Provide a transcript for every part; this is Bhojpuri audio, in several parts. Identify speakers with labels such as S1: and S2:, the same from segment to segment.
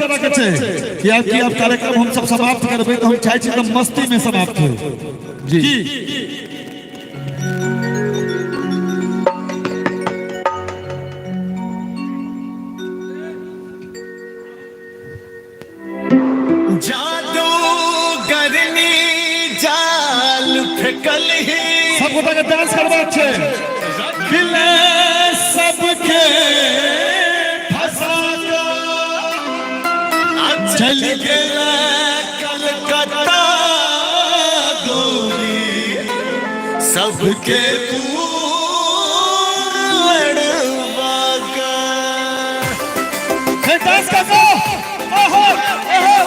S1: करबाक छै कि अब कार्यक्रम हम सब समाप्त करबै तो हम चाहे छी एकदम मस्ती में समाप्त हो जी
S2: जादू करनी जाल फेकल ही
S1: सब गोटा के डांस करबाक छै
S2: खिले सबके फंसा चल गेला कलकत्ता गोरी सबके तू लड़वा
S1: हे डांस करो ओहो ओहो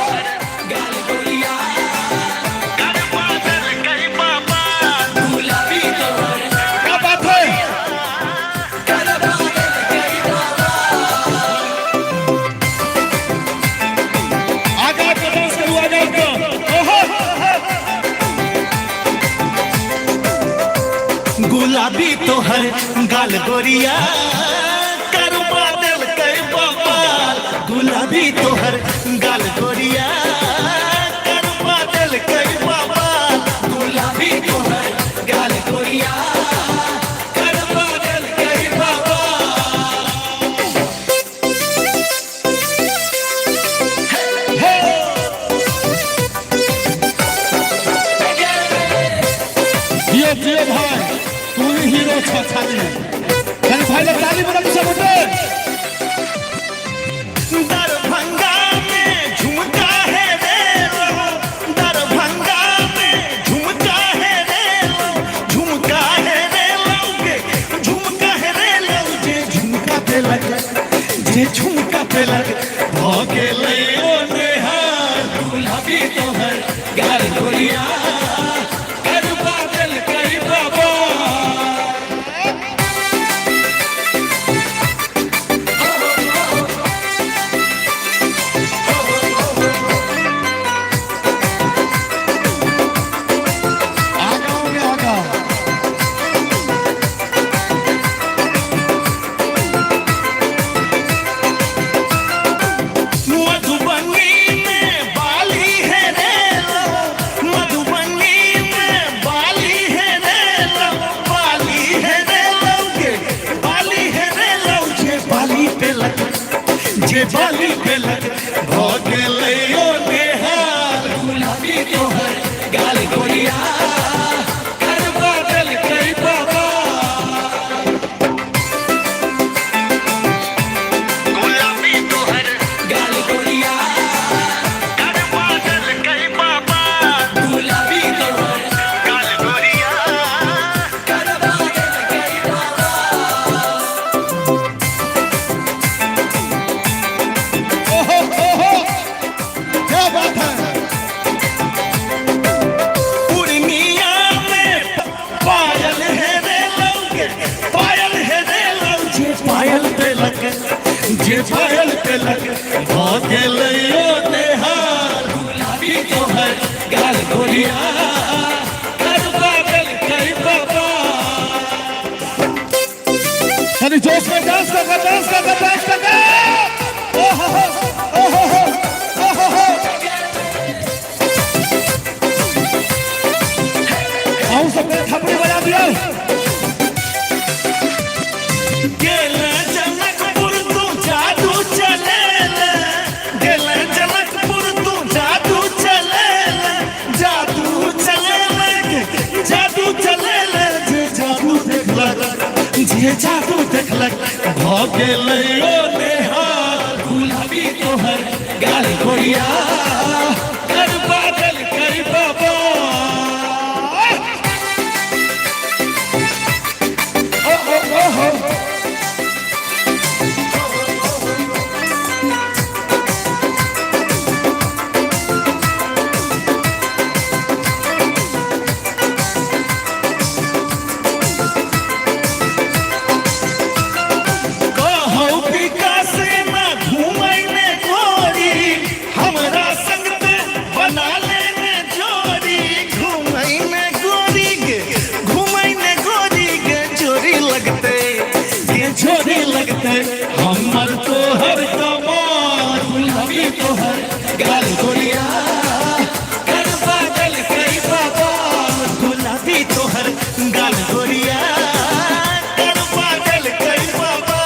S1: क्या बात है आगे डांस करूँ आगे ओहो
S2: गुलाबी तो है गाल गोरिया करवा दिल कई बाबा गुलाबी तो है गाल गोरिया करवा दिल कई बाबा गुलाबी तो है गाल गोरिया करवा दिल कई बाबा
S1: ये भाई तू ही हीरो छा यानी भाई लोग ताली बजा सब उठे
S2: दरभंगा में झुमका है रे लो दरभंगा में झुमका है रे लो झुमका है रे लो झुमका है रे लो जे झुमका पे लग जे झुमका पे लग भोगे ले ओ नेहार गुलाबी तो है गाल गोरिया करवा दिल कई बाबा मधुबनी में बाली है रे लो मधुबनी में बाली है रे लो बाली है रे लो के बाली है रे लो जे बाली पे लग भोगे ले ओ नेहार गुलाबी तो है गाल गोरिया करवा दिल कई बाबा गुलाबी तो है गाल गोरिया करवा दिल कई बाबा गुलाबी तो है गाल गोरिया करवा दिल कई बाबा
S1: ओहो ओहो क्या बात है
S2: पूर्णिया में पायल है रे लौके पायल है रे लौके पायल पे लग जे पायल पे लग भोगे लियो नेहार गुलाबी तो है गाल गोरिया करवा दिल कई बाबा
S1: यानी जोश में डांस कर ओहो ओहो ओहो आओ सबने थपड़ी बजा दिया
S2: गेले जनकपुर तू जादू चलेले गेले जनकपुर तू जादू चलेले जे जादू देखलक भोगे ले ओ नेहार गुलाबी तोहर गाल गोरिया करवा दिल कई बाबा हमरा संग
S1: तोहर गाल गोरिया कर पागल कई बाबा
S2: गुलाबी तोहर गाल गोरिया कर पागल कई बाबा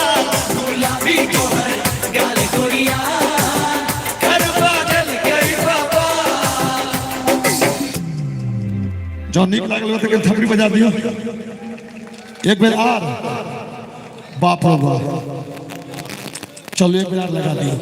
S1: गुलाबी तोहर गाल गोरिया कर पागल कई बाबा जो निक लागल बा त थपड़ी बजा दियो एक बेर आर बाप रे बाप चलो एक बेर आर लगा दियो